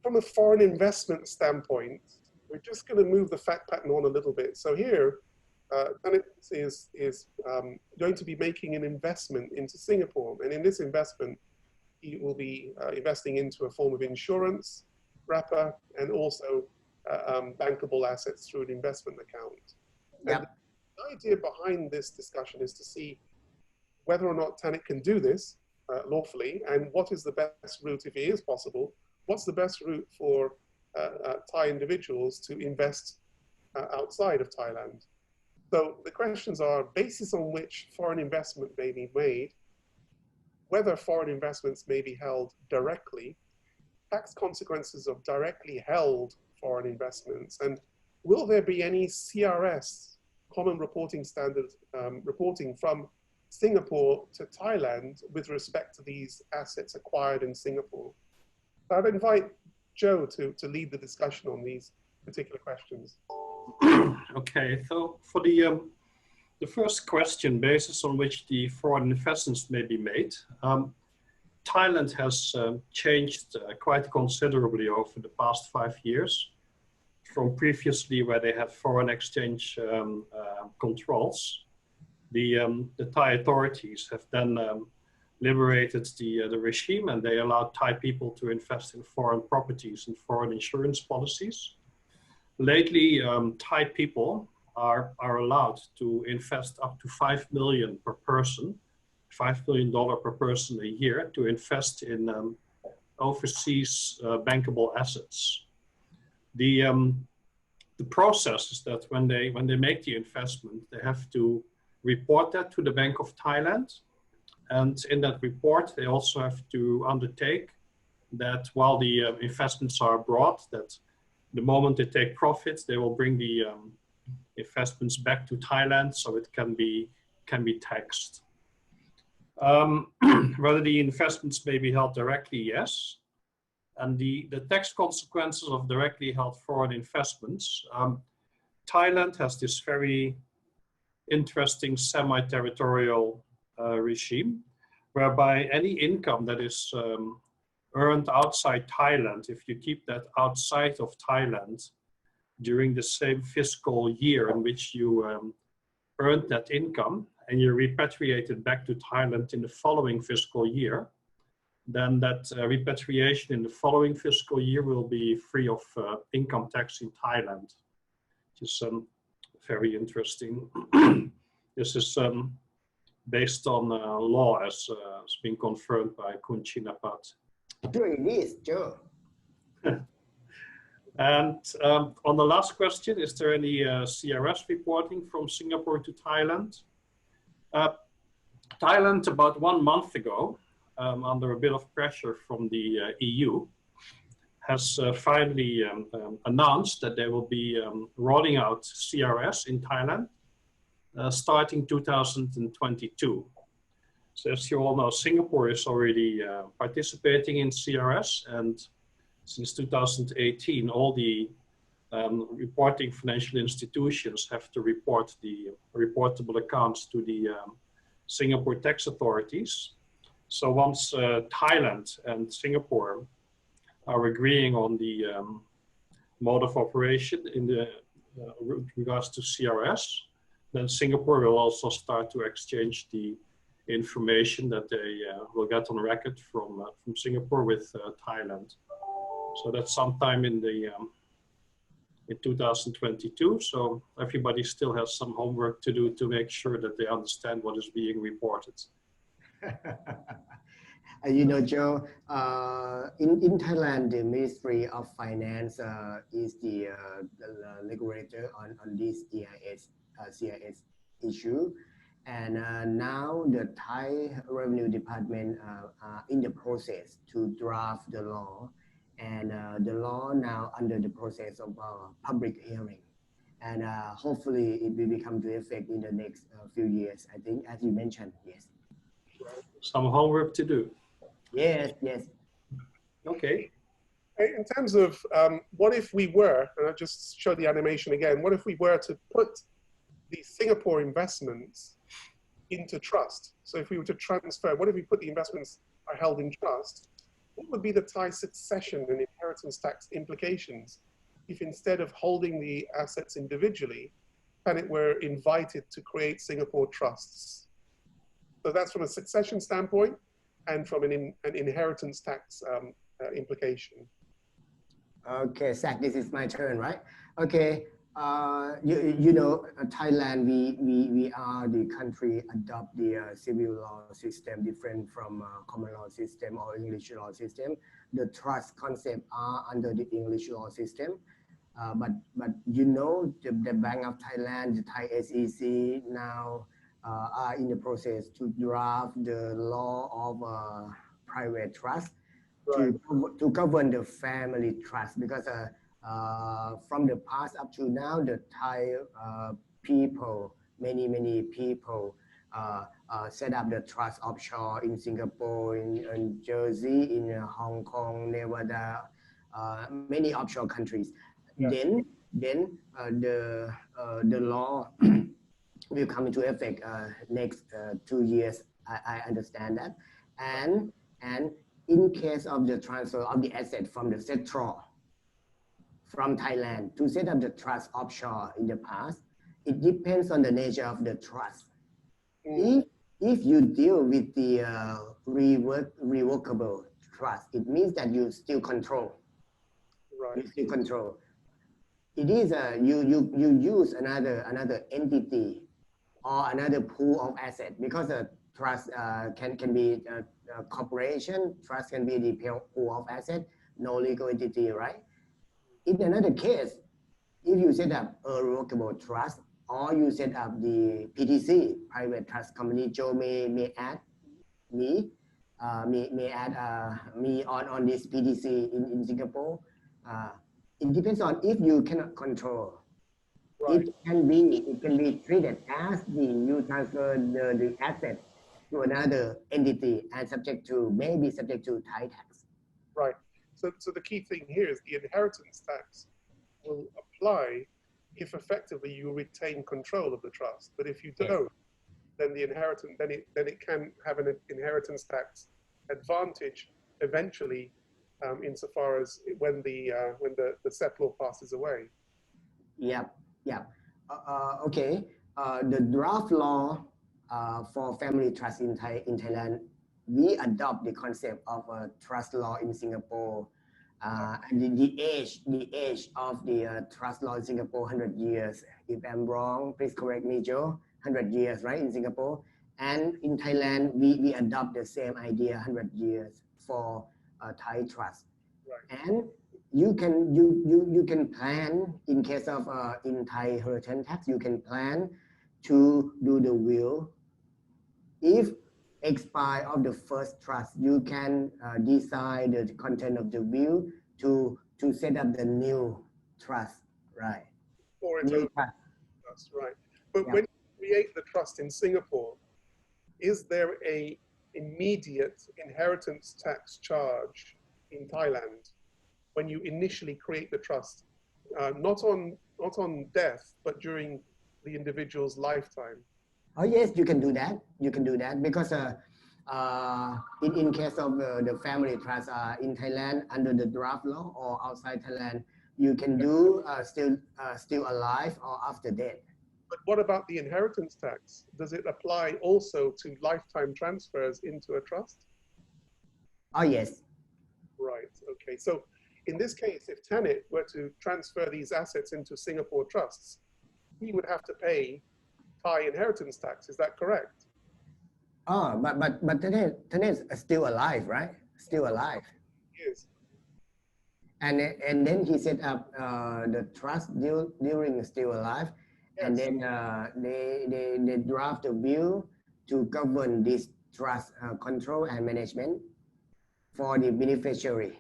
from a foreign investment standpoint, we're just going to move the fact pattern on a little bit. So here, Tanit is going to be making an investment into Singapore. And in this investment, he will be investing into a form of insurance wrapper and also bankable assets through an investment account. Yep. And the idea behind this discussion is to see whether or not Tanit can do this lawfully, and what is the best route, if it is possible, what's the best route for Thai individuals to invest outside of Thailand. So the questions are basis on which foreign investment may be made, whether foreign investments may be held directly, tax consequences of directly held foreign investments, and will there be any CRS, common reporting standard, reporting from Singapore to Thailand with respect to these assets acquired in Singapore? So I'd invite Joe to lead the discussion on these particular questions. Okay, so for the first question, basis on which the foreign investments may be made, Thailand has changed quite considerably over the past 5 years, from previously where they had foreign exchange controls. The Thai authorities have then liberated the regime, and they allowed Thai people to invest in foreign properties and foreign insurance policies. Lately, Thai people are allowed to invest up to $5 million per person, $5 million per person a year, to invest in overseas bankable assets. The process is that when they make the investment, they have to report that to the Bank of Thailand. And in that report, they also have to undertake that while the investments are abroad, that the moment they take profits, they will bring the investments back to Thailand so it can be taxed. Whether the investments may be held directly, yes. And the tax consequences of directly held foreign investments, Thailand has this very interesting semi-territorial regime, whereby any income that is earned outside Thailand, if you keep that outside of Thailand during the same fiscal year in which you earned that income, and you repatriate it back to Thailand in the following fiscal year, then that repatriation in the following fiscal year will be free of income tax in Thailand, which is very interesting. This is based on law as been confirmed by Kun Chinapat. Sure it is, Joe. And on the last question, is there any CRS reporting from Singapore to Thailand? Thailand, about 1 month ago, under a bit of pressure from the EU, has finally announced that they will be rolling out CRS in Thailand starting 2022. So as you all know, Singapore is already participating in CRS, and since 2018, all the reporting financial institutions have to report the reportable accounts to the Singapore tax authorities. So once Thailand and Singapore are agreeing on the mode of operation in the regards to CRS, then Singapore will also start to exchange the information that they will get on record from Singapore with Thailand. So that's sometime in 2022. So everybody still has some homework to do to make sure that they understand what is being reported. You know, Joe, in Thailand, the Ministry of Finance is the regulator on this CIS issue. And now the Thai Revenue Department are in the process to draft the law. And the law now under the process of public hearing. And hopefully it will become to effect in the next few years, I think, as you mentioned, yes. Some homework to do. Yes, yes. Okay. In terms of what if we were, and I'll just show the animation again, what if we were to put the Singapore investments into trust? So if we were to transfer, what if we put the investments are held in trust? What would be the Thai succession and inheritance tax implications if instead of holding the assets individually, TenneT were invited to create Singapore trusts? So that's from a succession standpoint and from an inheritance tax implication. Okay, Zach, this is my turn, right? Okay, you know, Thailand, we are the country adopt the civil law system different from common law system or English law system. The trust concept are under the English law system. But you know, the Bank of Thailand, the Thai SEC now are in the process to draft the law of private trust. Right. To govern the family trust, because from the past up to now, the Thai people, many people set up the trust offshore in Singapore, in Jersey, in Hong Kong, Nevada, many offshore countries. Yeah. Then the law will come into effect next 2 years. I understand that, and in case of the transfer of the asset from the central from Thailand to set up the trust offshore in the past, it depends on the nature of the trust. If you deal with the revocable trust, it means that you still control. Right. You still control. It is you use another entity or another pool of asset, because a trust can be a corporation. Trust can be the pool of asset, no legal entity, right? In another case, if you set up a revocable trust or you set up the PTC, private trust company, Joe may add me, may add me on this PTC in Singapore. It depends on if you cannot control. Right. It can be treated as you transfer the asset to another entity and maybe subject to Thai tax. Right. So the key thing here is the inheritance tax will apply if effectively you retain control of the trust. But if you don't, then it can have an inheritance tax advantage eventually, insofar as when the SEP law passes away. Yeah. Okay. The draft law for family trust in Thailand, we adopt the concept of a trust law in Singapore, and the age of the trust law in Singapore, 100 years. If I'm wrong, please correct me, Joe. 100 years, right, in Singapore, and in Thailand, we adopt the same idea, 100 years for Thai trust. Right. And you can plan in case of in Thai inheritance tax, you can plan to do the will. If expire of the first trust, you can decide the content of the will to set up the new trust, right? Or new trust, right? But when you create the trust in Singapore, is there a immediate inheritance tax charge in Thailand when you initially create the trust, not on death, but during the individual's lifetime? Oh yes, you can do that. You can do that because in case of the family trust in Thailand under the draft law or outside Thailand, you can do still alive or after death. But what about the inheritance tax? Does it apply also to lifetime transfers into a trust? Oh yes. Right. Okay. So in this case, if TenneT were to transfer these assets into Singapore trusts, he would have to pay Thai inheritance tax. Is that correct? Oh, but TenneT is still alive, right? Still alive. Yes. And then he set up the trust during still alive, yes. And then they draft a bill to govern this trust control and management for the beneficiary.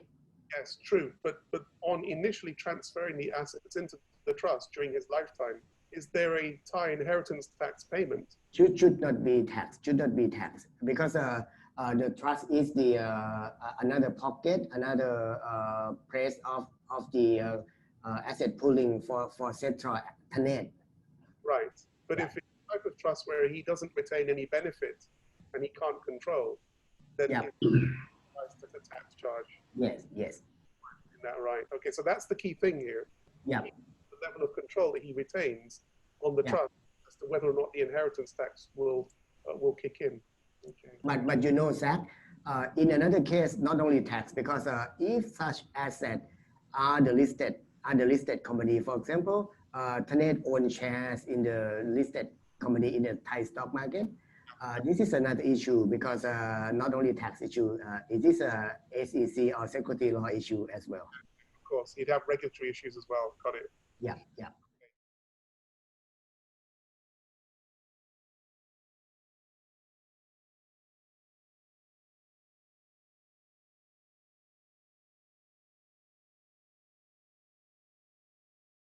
Yes, true. But on initially transferring the assets into the trust during his lifetime, is there a Thai inheritance tax payment? Should not be taxed. Should not be taxed because the trust is the another pocket, another place of the asset pooling for central TenneT. Right. But if it's a type of trust where he doesn't retain any benefit and he can't control, then it's a tax charge. Yes. In that, right? Okay, so that's the key thing here. Yeah. The level of control that he retains on the trust as to whether or not the inheritance tax will kick in. Okay. But you know, Zach, in another case, not only tax, because if such assets are the listed company, for example, Tanet owns shares in the listed company in the Thai stock market. This is another issue because not only tax issue, it is a SEC or security law issue as well. Of course, he'd have regulatory issues as well. Got it. Yeah, yeah.